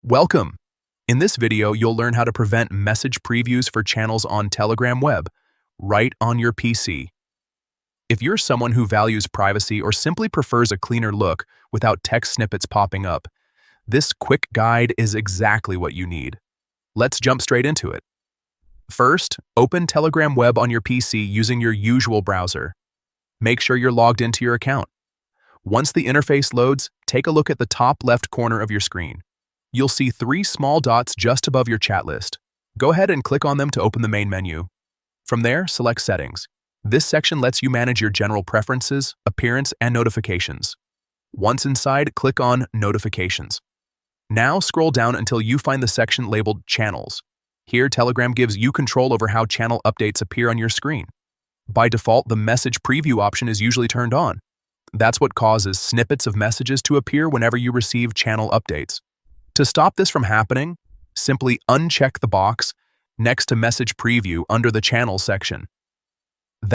Welcome! In this video, you'll learn how to prevent message previews for channels on Telegram web, right on your PC. If you're someone who values privacy or simply prefers a cleaner look without text snippets popping up, this quick guide is exactly what you need. Let's jump straight into it. First, open Telegram web on your PC using your usual browser. Make sure you're logged into your account. Once the interface loads, take a look at the top left corner of your screen. You'll see three small dots just above your chat list. Go ahead and click on them to open the main menu. From there, select Settings. This section lets you manage your general preferences, appearance, and notifications. Once inside, click on Notifications. Now scroll down until you find the section labeled Channels. Here, Telegram gives you control over how channel updates appear on your screen. By default, the message preview option is usually turned on. That's what causes snippets of messages to appear whenever you receive channel updates. To stop this from happening, simply uncheck the box next to Message Preview under the Channel section.